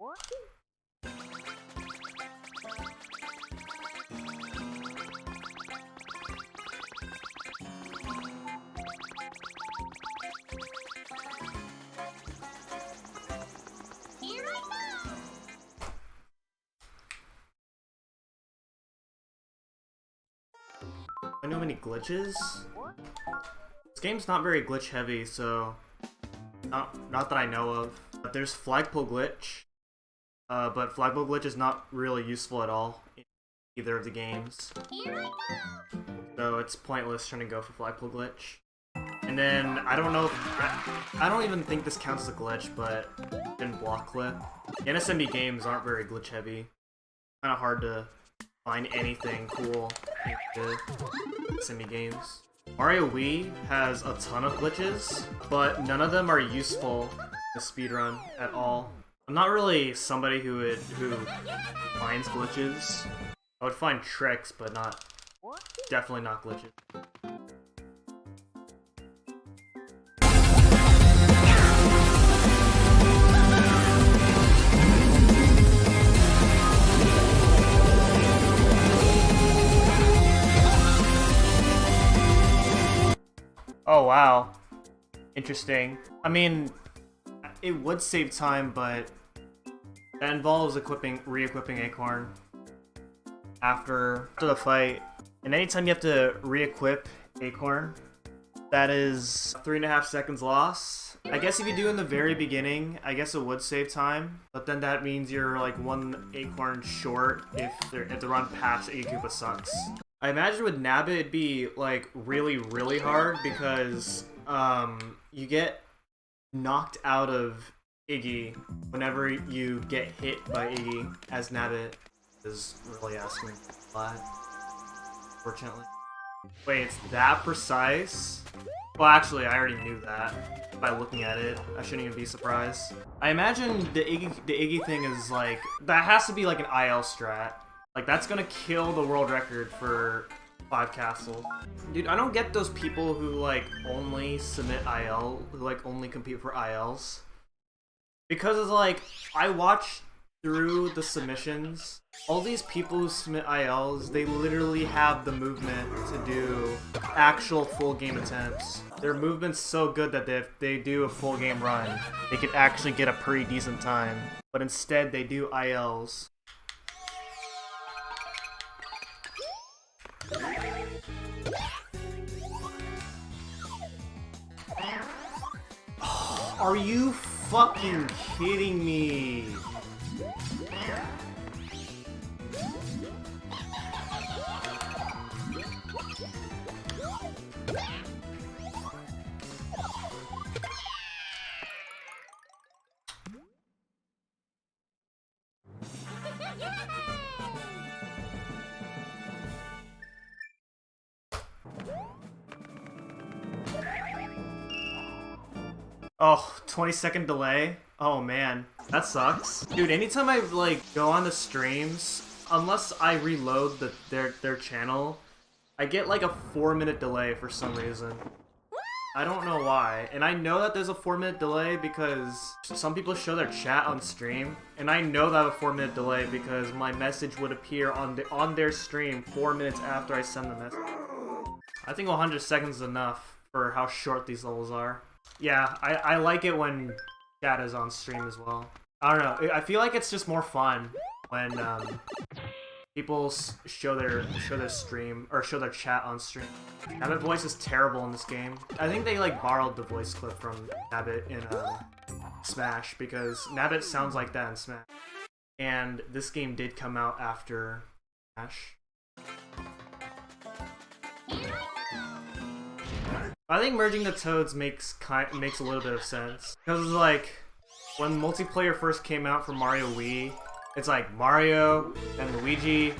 I know many glitches. This game's not very glitch heavy, so not that I know of. But there's flagpole glitch, but flagpole glitch is not really useful at all in either of the games. So it's pointless trying to go for flagpole glitch. And then I don't know if I don't even think this counts as a glitch, but in block clip. The NSMB games aren't very glitch heavy. Kind of hard to find anything cool in the NSMB games. Mario Wii has a ton of glitches, but none of them are useful in the speedrun at all. I'm not really somebody who finds glitches. I would find tricks, but definitely not glitches. Oh wow, interesting. I mean, it would save time, but that involves re-equipping Acorn after the fight. And anytime you have to re-equip Acorn, that is 3.5 seconds loss. I guess if you do in the very beginning, I guess it would save time, but then that means you're like 1 Acorn short if the run past Iggy sucks. I imagine with Nabbit it'd be like really hard because you get knocked out of Iggy whenever you get hit by Iggy, as Nabbit is really asking a lot, unfortunately. Wait, it's that precise? Well, actually, I already knew that by looking at it. I shouldn't even be surprised. I imagine the Iggy thing is like, that has to be like an IL strat. Like, that's gonna kill the world record for 5 castles. Dude, I don't get those people who, like, only submit IL, who, like, only compete for ILs. Because it's like, I watch through the submissions, all these people who submit ILs, they literally have the movement to do actual full game attempts. Their movement's so good that if they do a full game run, they could actually get a pretty decent time. But instead, they do ILs. Are you fucking kidding me? Oh, 20-second delay? Oh man, that sucks. Dude, anytime I like go on the streams, unless I reload their channel, I get like a 4-minute delay for some reason. I don't know why. And I know that there's a 4-minute delay because some people show their chat on stream, and I know that I have a 4-minute delay because my message would appear on their stream 4 minutes after I send the message. I think 100 seconds is enough for how short these levels are. Yeah, I like it when chat is on stream as well. I don't know. I feel like it's just more fun when people show their stream or show their chat on stream. Nabbit voice is terrible in this game. I think they like borrowed the voice clip from Nabbit in Smash because Nabbit sounds like that in Smash. And this game did come out after Smash. I think merging the Toads makes a little bit of sense because it's like when multiplayer first came out for Mario Wii, it's like Mario and Luigi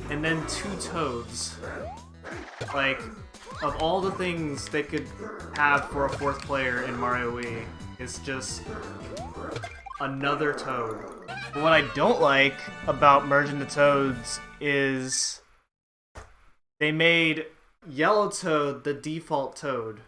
and then 2 Toads. Like, of all the things they could have for a 4th player in Mario Wii, it's just another Toad. But what I don't like about merging the Toads is they made Yellow Toad the default Toad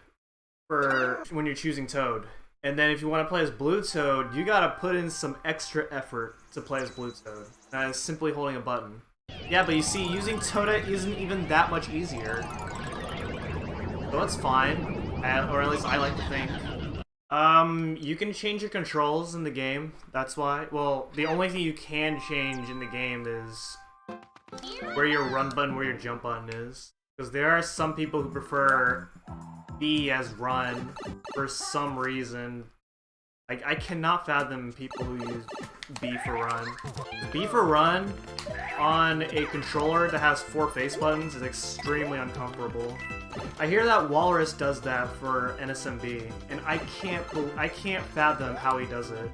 for when you're choosing Toad. And then if you want to play as Blue Toad, you gotta put in some extra effort to play as Blue Toad. That is simply holding a button. Yeah, but you see, using Toadette isn't even that much easier. So that's fine. Or at least I like to think. You can change your controls in the game. That's why. Well, the only thing you can change in the game is where your run button, where your jump button is. Because there are some people who prefer B as run for some reason. I cannot fathom people who use B for run. B for run on a controller that has 4 face buttons is extremely uncomfortable. I hear that Walrus does that for NSMB, and I can't fathom how he does it.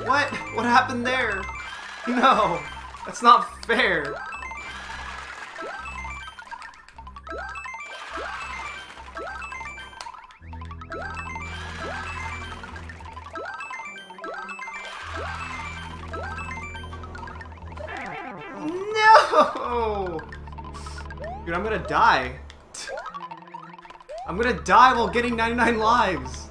What? What happened there? No! That's not fair! No! Dude, I'm gonna die. I'm gonna die while getting 99 lives!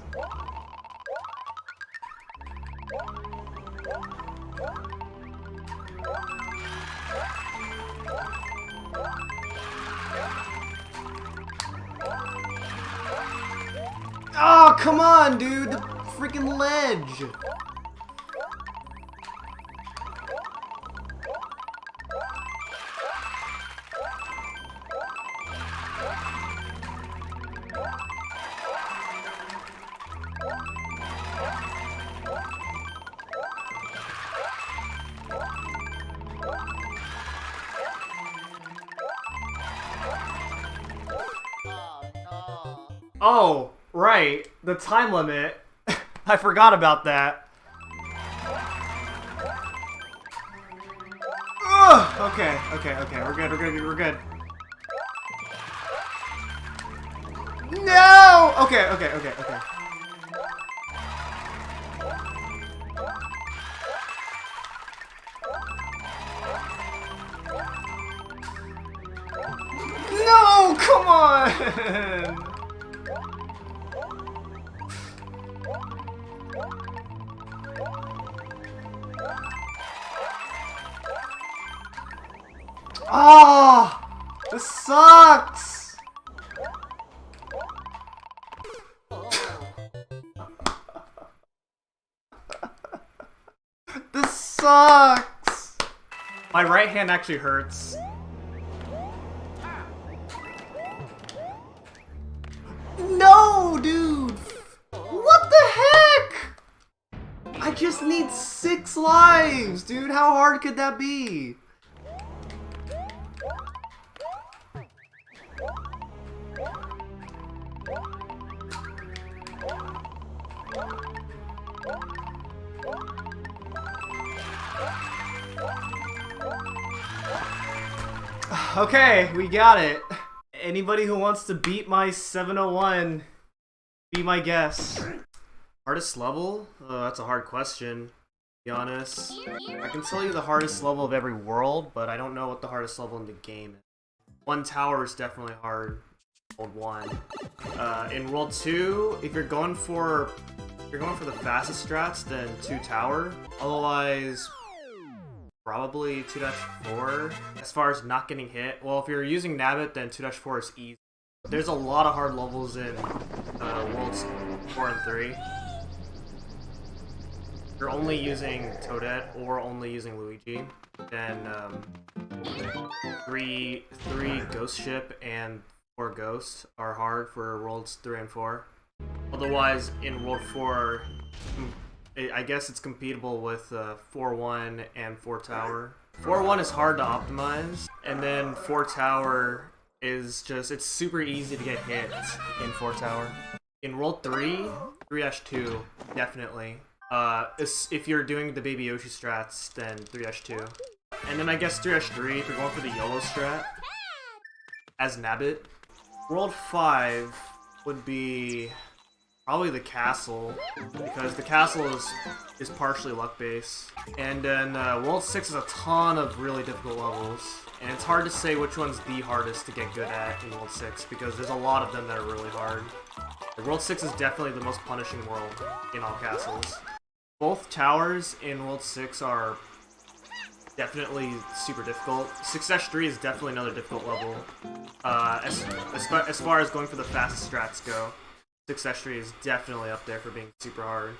Oh, come on, dude! The freaking ledge! Oh, right. The time limit. I forgot about that. Ugh! Okay. We're good. No! Okay. No! Come on! Oh, this sucks. This sucks. My right hand actually hurts. No, dude. What the heck? I just need 6 lives, dude. How hard could that be? Okay, we got it. Anybody who wants to beat my 701, be my guest. Hardest level? That's a hard question, to be honest. I can tell you the hardest level of every world, but I don't know what the hardest level in the game is. 1 tower is definitely hard. World 1. In World 2, if you're going for the fastest strats, then 2 tower. Otherwise, probably 2-4. As far as not getting hit, well, if you're using Nabbit, then 2-4 is easy. There's a lot of hard levels in Worlds 4 and 3. If you're only using Toadette or only using Luigi, then 3 Ghost Ship and 4 Ghosts are hard for Worlds 3 and 4. Otherwise, in World 4, I guess it's compatible with 4-1 and 4 Tower. 4-1 is hard to optimize, and then 4 Tower is just, it's super easy to get hit in 4 Tower. In World 3, 3-2, definitely. If you're doing the Baby Yoshi strats, then 3-2. And then I guess 3-3 if you're going for the YOLO strat as Nabbit. World 5 would be probably the castle, because the castle is partially luck-based. And then World 6 is a ton of really difficult levels. And it's hard to say which one's the hardest to get good at in World 6, because there's a lot of them that are really hard. The World 6 is definitely the most punishing world in all castles. Both towers in World 6 are definitely super difficult. 6-3 is definitely another difficult level. As far as going for the fastest strats go, 6-3 is definitely up there for being super hard.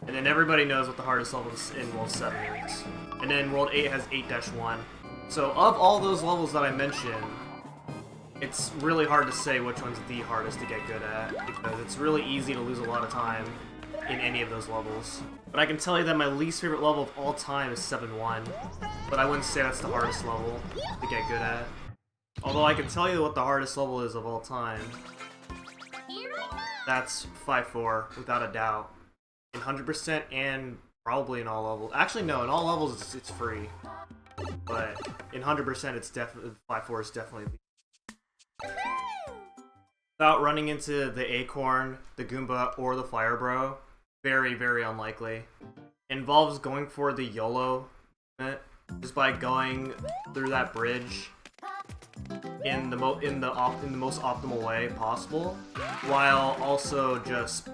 And then everybody knows what the hardest level in World 7 is. And then World 8 has 8-1. So of all those levels that I mentioned, it's really hard to say which one's the hardest to get good at, because it's really easy to lose a lot of time in any of those levels. But I can tell you that my least favorite level of all time is 7-1, but I wouldn't say that's the hardest level to get good at. Although I can tell you what the hardest level is of all time. That's 5-4, without a doubt. In 100% and probably in all levels. Actually, no, in all levels it's free. But in 100% it's definitely 5-4 is definitely the... Without running into the Acorn, the Goomba, or the Fire Bro, very, very unlikely. It involves going for the YOLO just by going through that bridge in the most optimal way possible, while also just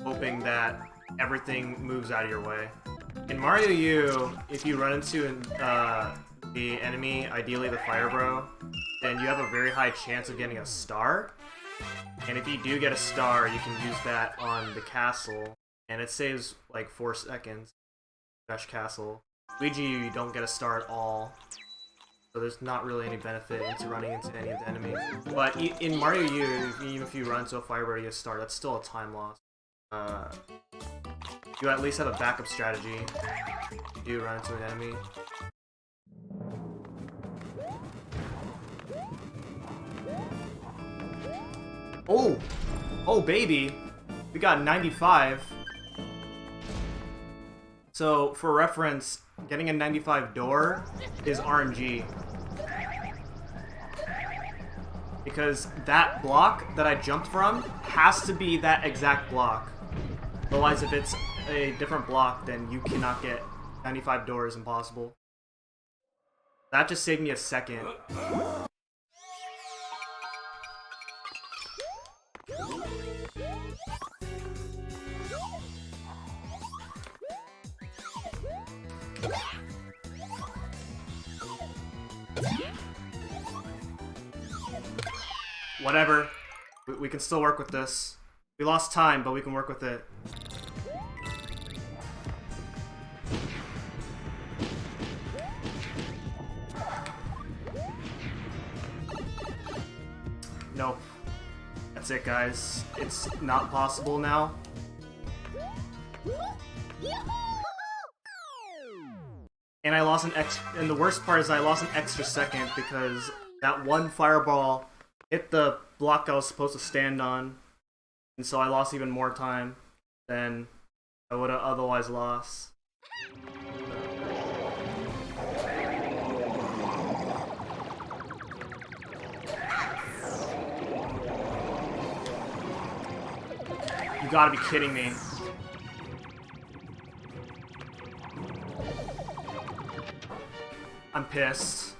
hoping that everything moves out of your way. In Mario U, if you run into the enemy, ideally the Fire Bro, then you have a very high chance of getting a star. And if you do get a star, you can use that on the castle, and it saves like 4 seconds. Fresh castle. Luigi, you don't get a star at all, so there's not really any benefit into running into any of the enemies. But in Mario U, even if you run into a Fire Bro to get a star, that's still a time loss. You at least have a backup strategy if you do run into an enemy. Oh! Oh, baby! We got 95. So, for reference, getting a 95 door is RNG. Because that block that I jumped from has to be that exact block. Otherwise, if it's a different block, then you cannot get 95 doors. Impossible. That just saved me a second. Whatever. We can still work with this. We lost time, but we can work with it. Nope. That's it, guys. It's not possible now. And I lost an and the worst part is I lost an extra second because that one fireball hit the block I was supposed to stand on, and so I lost even more time than I would have otherwise lost. You gotta be kidding me. I'm pissed.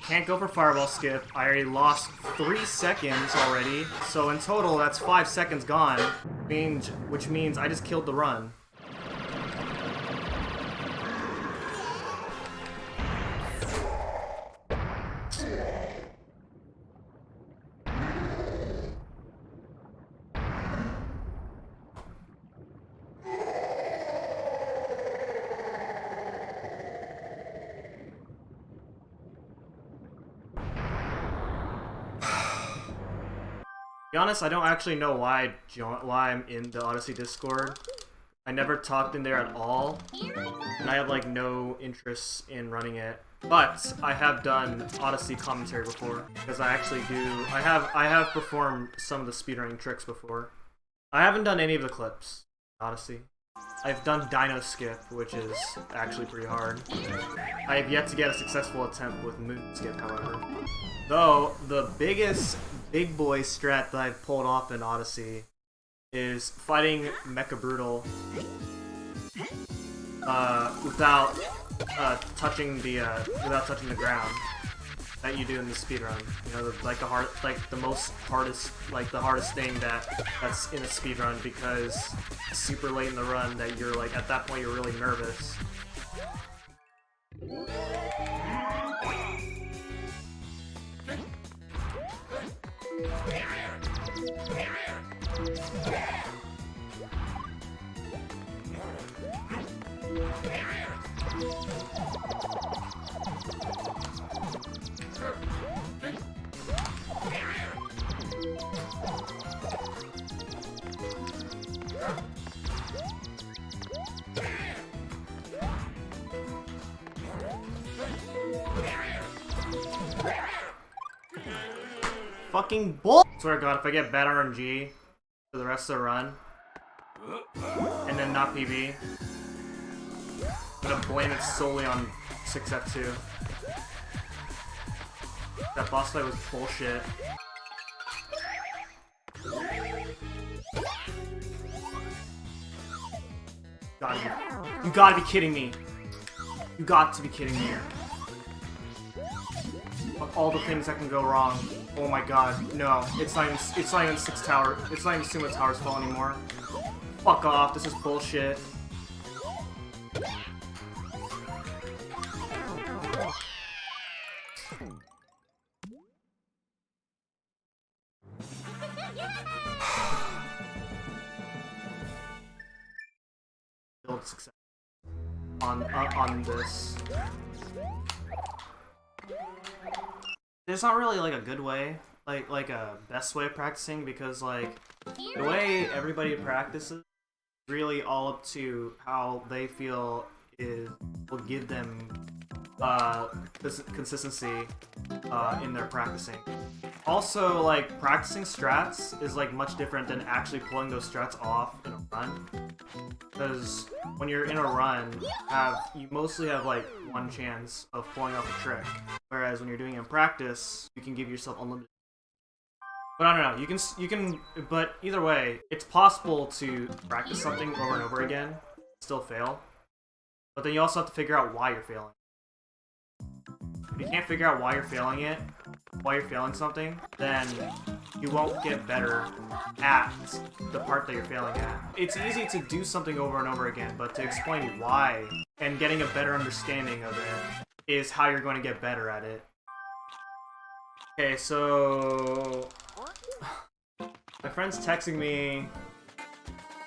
Can't go for fireball skip. I already lost 3 seconds already. So in total, that's 5 seconds gone. Which means I just killed the run. To be honest, I don't actually know why I'm in the Odyssey Discord. I never talked in there at all, and I have like no interest in running it. But I have done Odyssey commentary before, because I actually do. I have performed some of the speedrunning tricks before. I haven't done any of the clips, Odyssey. I've done Dino Skip, which is actually pretty hard. I have yet to get a successful attempt with Moon Skip, however. Though, the biggest big boy strat that I've pulled off in Odyssey is fighting Mecha Brutal without touching the ground that you do in the speedrun. You know, like the hardest thing that's in a speedrun, because it's super late in the run that you're like, at that point you're really nervous. Fucking bull! Swear to God, if I get bad RNG for the rest of the run, and then not PB, I'm gonna blame it solely on 6F2. That boss fight was bullshit. You gotta be kidding me. You got to be kidding me. Of all the things that can go wrong. Oh my god, no. It's not even Six Tower. It's not even Sumo Tower's fault anymore. Fuck off, this is bullshit. Build success on this. There's not really like a good way, like a best way of practicing, because like the way everybody practices is really all up to how they feel will give them this consistency in their practicing. Also, like, practicing strats is like much different than actually pulling those strats off in a run. Because when you're in a run, you mostly have like one chance of pulling off a trick. Whereas when you're doing it in practice, you can give yourself unlimited. But I don't know, you can, but either way, it's possible to practice something over and over again, still fail. But then you also have to figure out why you're failing. If you can't figure out why you're failing something, then you won't get better at the part that you're failing at. It's easy to do something over and over again, but to explain why and getting a better understanding of it is how you're going to get better at it. Okay, so my friend's texting me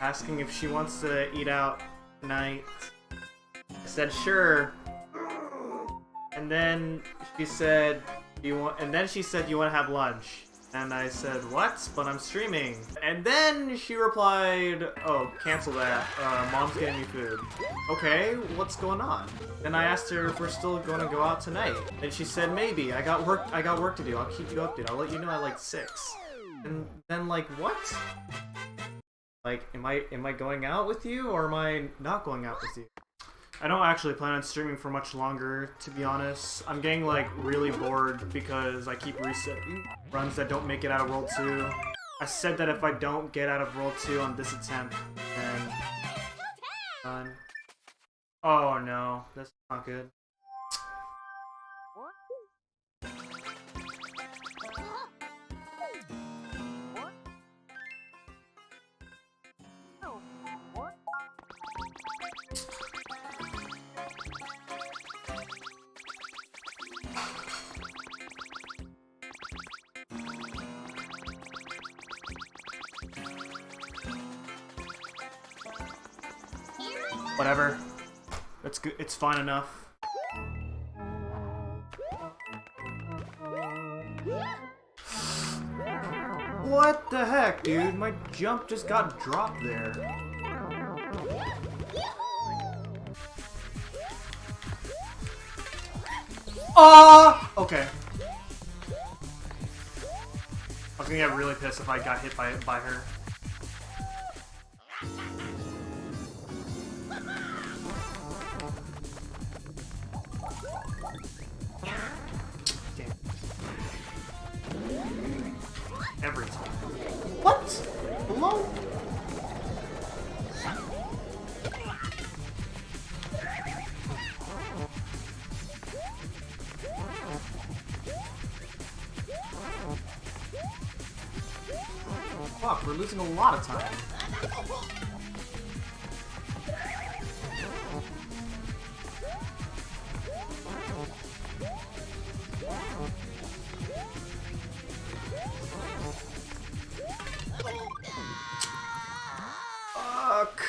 asking if she wants to eat out tonight. I said sure. And then she said, you want to have lunch. And I said, what? But I'm streaming. And then she replied, oh, cancel that. Mom's getting me food. Okay, what's going on? Then I asked her if we're still going to go out tonight. And she said, maybe. I got work to do. I'll keep you updated. I'll let you know at like 6. And then like, what? Like, am I going out with you, or am I not going out with you? I don't actually plan on streaming for much longer, to be honest. I'm getting like really bored because I keep resetting runs that don't make it out of World 2. I said that if I don't get out of World 2 on this attempt, then done. Oh no, that's not good. Whatever. That's good. It's fine enough. What the heck, dude? My jump just got dropped there. Okay. I was gonna get really pissed if I got hit by her. Damn. Every time. What? Below? Fuck, we're losing a lot of time. Fuck.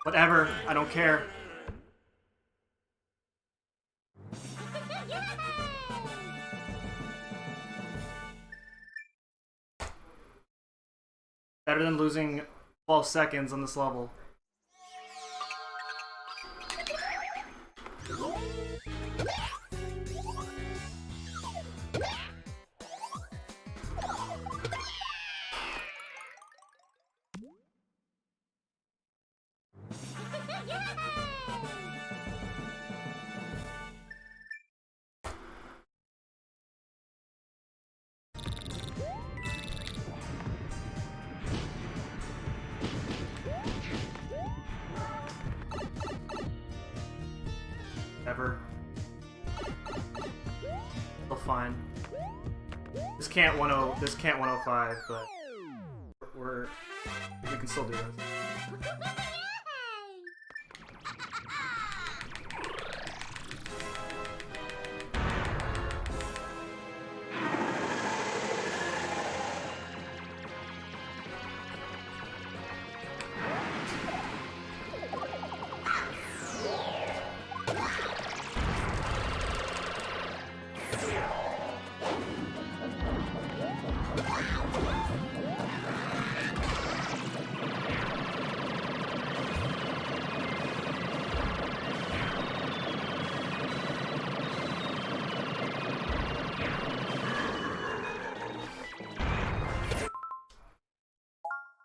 Whatever, I don't care. Better than losing 12 seconds on this level. Ever. Still fine. This can't 10. This can't 105, but we can still do this.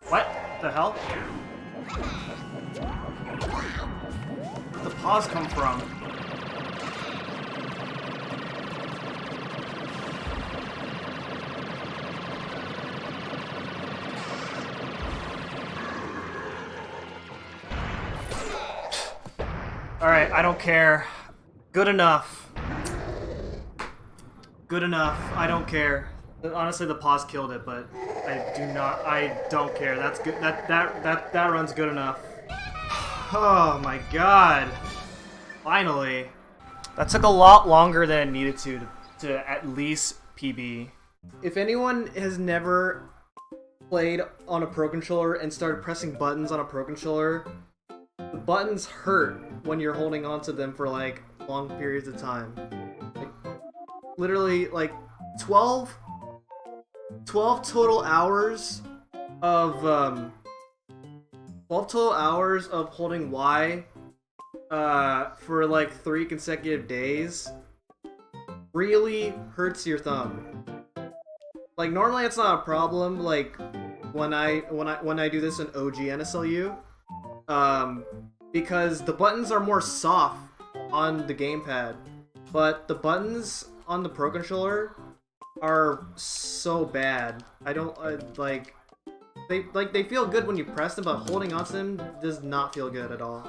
What the hell? Where'd the pause come from? Alright, I don't care. Good enough. Good enough. I don't care. Honestly, the pause killed it, but I don't care. That's good. That run's good enough. Oh my god. Finally. That took a lot longer than it needed to at least PB. If anyone has never played on a Pro Controller and started pressing buttons on a Pro Controller, the buttons hurt when you're holding onto them for like long periods of time. Like, literally like 12 total hours of 12 total hours of holding Y for like 3 consecutive days really hurts your thumb. Like normally it's not a problem like when I do this in OG NSLU, because the buttons are more soft on the gamepad, but the buttons on the Pro Controller are so bad. I don't they feel good when you press them, but holding onto them does not feel good at all.